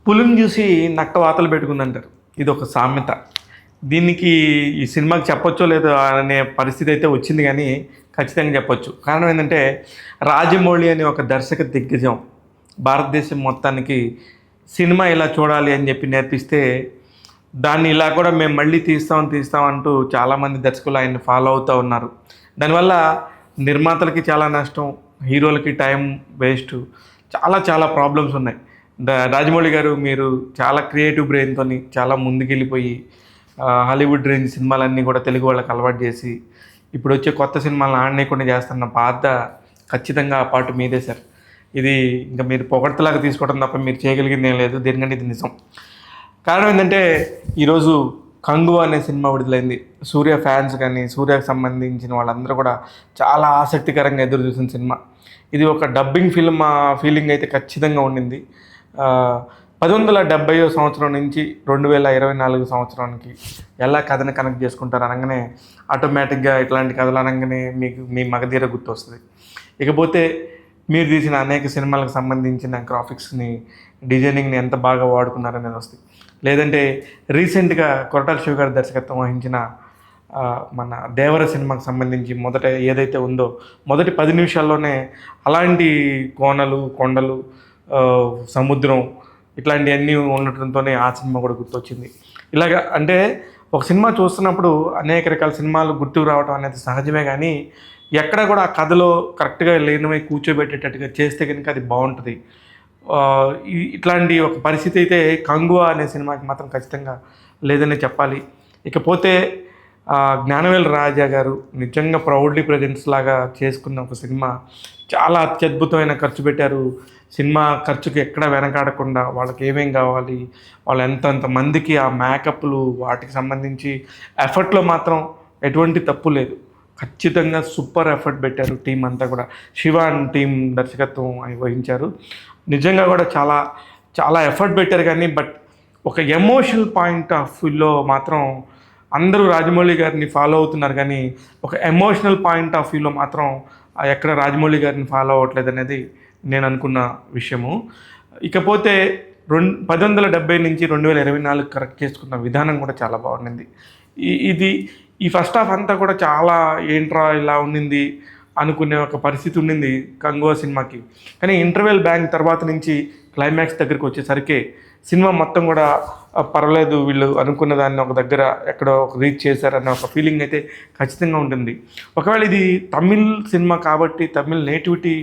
పులిని చూసి నక్క వాతలు పెట్టుకుందంటారు. ఇదొక సామెత. దీనికి ఈ సినిమాకి చెప్పొచ్చో లేదో అనే పరిస్థితి అయితే వచ్చింది కానీ ఖచ్చితంగా చెప్పొచ్చు. కారణం ఏంటంటే రాజమౌళి అనే ఒక దర్శక దిగ్గజం భారతదేశం మొత్తానికి సినిమా ఇలా చూడాలి అని చెప్పి నేర్పిస్తే దాన్ని ఇలా కూడా మేము మళ్ళీ తీస్తాం అంటూ చాలామంది దర్శకులు ఆయన్ని ఫాలో అవుతూ ఉన్నారు. దానివల్ల నిర్మాతలకి చాలా నష్టం, హీరోలకి టైం వేస్ట్, చాలా ప్రాబ్లమ్స్ ఉన్నాయి. రాజమౌళి గారు మీరు చాలా క్రియేటివ్ బ్రెయిన్తో చాలా ముందుకెళ్ళిపోయి హాలీవుడ్ రేంజ్ సినిమాలన్నీ కూడా తెలుగు వాళ్ళకి అలవాటు చేసి ఇప్పుడు వచ్చే కొత్త సినిమాలను ఆడనేయకుండా చేస్తున్న బాధ ఖచ్చితంగా ఆ పాటు మీదే సార్. ఇది ఇంకా మీరు పొగడ్తలాగా తీసుకోవడం తప్ప మీరు చేయగలిగింది ఏం లేదు. దేనికంటే ఇది నిజం. కారణం ఏంటంటే ఈరోజు కంగువా అనే సినిమా విడుదలైంది. సూర్య ఫ్యాన్స్ కానీ సూర్యకు సంబంధించిన వాళ్ళందరూ కూడా చాలా ఆసక్తికరంగా ఎదురు చూసిన సినిమా. ఇది ఒక డబ్బింగ్ ఫిల్మ్ ఫీలింగ్ అయితే ఖచ్చితంగా ఉండింది. 1970 సంవత్సరం నుంచి 2024 సంవత్సరానికి ఎలా కథని కనెక్ట్ చేసుకుంటారు అనగానే ఆటోమేటిక్గా ఇట్లాంటి కథలు అనగానే మీకు మీ మగధీర గుర్తొస్తుంది. ఇకపోతే మీరు తీసిన అనేక సినిమాలకు సంబంధించిన గ్రాఫిక్స్ని, డిజైనింగ్ని ఎంత బాగా వాడుకున్నారనేది వస్తుంది. లేదంటే రీసెంట్గా కొరటాల శివ గారి దర్శకత్వం వహించిన మన దేవర సినిమాకి సంబంధించి మొదట ఏదైతే ఉందో మొదటి 10 నిమిషాల్లోనే అలాంటి కోనలు, కొండలు, సముద్రం ఇట్లాంటివన్నీ ఉండటంతోనే ఆ సినిమా కూడా గుర్తొచ్చింది. ఇలాగా అంటే ఒక సినిమా చూస్తున్నప్పుడు అనేక రకాల సినిమాలు గుర్తుకు రావడం అనేది సహజమే, కానీ ఎక్కడ కూడా ఆ కథలో కరెక్ట్గా లేనివై కూర్చోబెట్టేటట్టుగా చేస్తే కనుక అది బాగుంటుంది. ఇట్లాంటి ఒక పరిస్థితి అయితే కంగువా అనే సినిమాకి మాత్రం ఖచ్చితంగా లేదనే చెప్పాలి. ఇకపోతే జ్ఞానవేల్ రాజా గారు నిజంగా ప్రౌడ్లీ ప్రజెంట్స్ లాగా చేసుకున్న ఒక సినిమా. చాలా అత్యద్భుతమైన ఖర్చు పెట్టారు. సినిమా ఖర్చుకి ఎక్కడ వెనకాడకుండా వాళ్ళకి ఏమేం కావాలి, వాళ్ళు ఎంత మందికి ఆ మేకప్లు వాటికి సంబంధించి ఎఫర్ట్లో మాత్రం ఎటువంటి తప్పు లేదు. ఖచ్చితంగా సూపర్ ఎఫర్ట్ పెట్టారు టీం అంతా కూడా. శివ టీం దర్శకత్వం వహించారు. నిజంగా కూడా చాలా ఎఫర్ట్ పెట్టారు. కానీ బట్ ఒక ఎమోషనల్ పాయింట్ ఆఫ్ వ్యూలో మాత్రం అందరూ రాజమౌళి గారిని ఫాలో అవుతున్నారు, కానీ ఒక ఎమోషనల్ పాయింట్ ఆఫ్ వ్యూలో మాత్రం ఎక్కడ రాజమౌళి గారిని ఫాలో అవ్వట్లేదు అనేది నేను అనుకున్న విషయము. ఇకపోతే 1970 నుంచి 2024 కరెక్ట్ చేసుకున్న విధానం కూడా చాలా బాగుండింది. ఈ ఫస్ట్ హాఫ్ అంతా కూడా చాలా ఏంట్రా ఇలా ఉండింది అనుకునే ఒక పరిస్థితి ఉండింది కంగువా సినిమాకి. కానీ ఇంటర్వెల్ బ్యాంక్ తర్వాత నుంచి క్లైమాక్స్ దగ్గరికి వచ్చేసరికి సినిమా మొత్తం కూడా పర్వాలేదు, వీళ్ళు అనుకున్న దాన్ని ఒక దగ్గర ఎక్కడో ఒక రీచ్ చేశారన్న ఒక ఫీలింగ్ అయితే ఖచ్చితంగా ఉంటుంది. ఒకవేళ ఇది తమిళ్ సినిమా కాబట్టి, తమిళ్ నేటివిటీ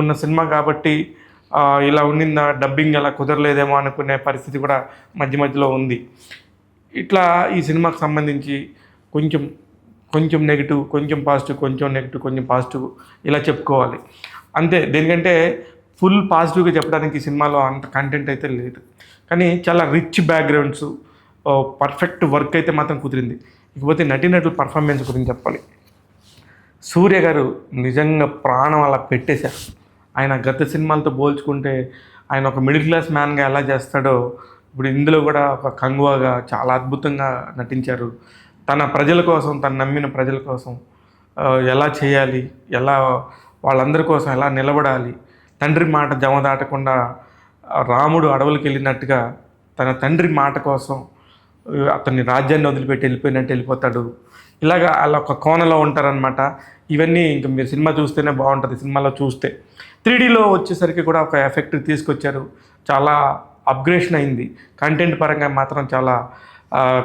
ఉన్న సినిమా కాబట్టి ఇలా ఉండిందా, డబ్బింగ్ ఎలా కుదరలేదేమో అనుకునే పరిస్థితి కూడా మధ్యలో ఉంది. ఇట్లా ఈ సినిమాకి సంబంధించి కొంచెం నెగిటివ్, కొంచెం పాజిటివ్, కొంచెం నెగిటివ్, కొంచెం పాజిటివ్ ఇలా చెప్పుకోవాలి అంతే. దేనికంటే ఫుల్ పాజిటివ్గా చెప్పడానికి ఈ సినిమాలో అంత కంటెంట్ అయితే లేదు. కానీ చాలా రిచ్ బ్యాక్గ్రౌండ్స్, పర్ఫెక్ట్ వర్క్ అయితే మాత్రం కుదిరింది. ఇకపోతే నటీనటుల పర్ఫార్మెన్స్ గురించి చెప్పాలి. సూర్య గారు నిజంగా ప్రాణం అలా పెట్టేశారు. ఆయన గత సినిమాలతో పోల్చుకుంటే ఆయన ఒక మిడిల్ క్లాస్ మ్యాన్గా ఎలా చేస్తాడో ఇప్పుడు ఇందులో కూడా ఒక కంగువాగా చాలా అద్భుతంగా నటించారు. తన ప్రజల కోసం, తను నమ్మిన ప్రజల కోసం ఎలా చేయాలి, ఎలా వాళ్ళందరి కోసం ఎలా నిలబడాలి, తండ్రి మాట జమ దాటకుండా రాముడు అడవులకు వెళ్ళినట్టుగా తన తండ్రి మాట కోసం అతన్ని రాజ్యాన్ని వదిలిపెట్టి వెళ్ళిపోతాడు. ఇలాగా అలా ఒక కోణలో ఉంటారనమాట. ఇవన్నీ ఇంకా మీరు సినిమా చూస్తేనే బాగుంటుంది. సినిమాలో చూస్తే 3Dలో వచ్చేసరికి కూడా ఒక ఎఫెక్ట్ తీసుకొచ్చారు. చాలా అప్గ్రేషన్ అయింది. కంటెంట్ పరంగా మాత్రం చాలా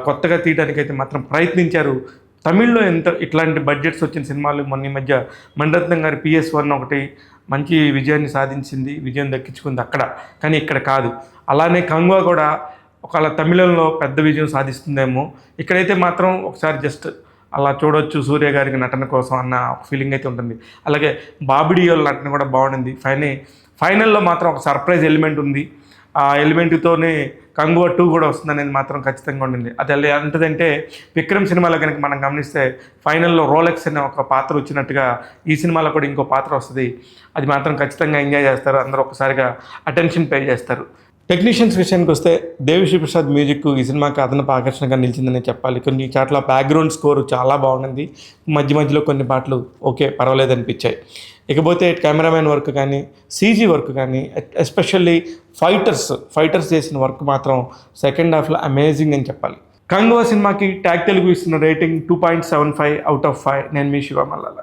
కొత్తగా తీయడానికి అయితే మాత్రం ప్రయత్నించారు. తమిళ్లో ఇట్లాంటి బడ్జెట్స్ వచ్చిన సినిమాలు మొన్న ఈ మధ్య మణిరత్నం గారి PS1 ఒకటి మంచి విజయాన్ని సాధించింది, విజయం దక్కించుకుంది అక్కడ. కానీ ఇక్కడ కాదు. అలానే కంగువా కూడా ఒకవేళ తమిళంలో పెద్ద విజయం సాధిస్తుందేమో, ఇక్కడైతే మాత్రం ఒకసారి జస్ట్ అలా చూడొచ్చు సూర్య గారికి నటన కోసం అన్న ఫీలింగ్ అయితే ఉంటుంది. అలాగే బాబిడియోల నటన కూడా బాగుండింది. ఫైనల్లో మాత్రం ఒక సర్ప్రైజ్ ఎలిమెంట్ ఉంది. ఆ ఎలిమెంట్తోనే కంగువా 2 కూడా వస్తుందనేది మాత్రం ఖచ్చితంగా ఉండింది. అది ఎంతదంటే విక్రమ్ సినిమాలో కనుక మనం గమనిస్తే ఫైనల్లో రోలెక్స్ అనే ఒక పాత్ర వచ్చినట్టుగా ఈ సినిమాలో కూడా ఇంకో పాత్ర వస్తుంది. అది మాత్రం ఖచ్చితంగా ఎంజాయ్ చేస్తారు. అందరూ ఒకసారిగా అటెన్షన్ పే చేస్తారు. టెక్నీషియన్స్ విషయానికి వస్తే దేవిశ్రీ ప్రసాద్ మ్యూజిక్ ఈ సినిమాకి అదనపు ఆకర్షణగా నిలిచిందని చెప్పాలి. కొన్ని చోట్ల బ్యాక్గ్రౌండ్ స్కోర్ చాలా బాగుంది. మధ్య మధ్యలో కొన్ని పాటలు ఓకే పర్వాలేదు అనిపించాయి. ఇకపోతే కెమెరామెన్ వర్క్ కానీ సీజీ వర్క్ కానీ ఎస్పెషల్లీ ఫైటర్స్ చేసిన వర్క్ మాత్రం సెకండ్ హాఫ్లో అమేజింగ్ అని చెప్పాలి. కంగువ సినిమాకి ట్యాగ్ తెలుగు ఇస్తున్న రేటింగ్ 2.75 out of 5. నేను మీ శివ మల్లాల.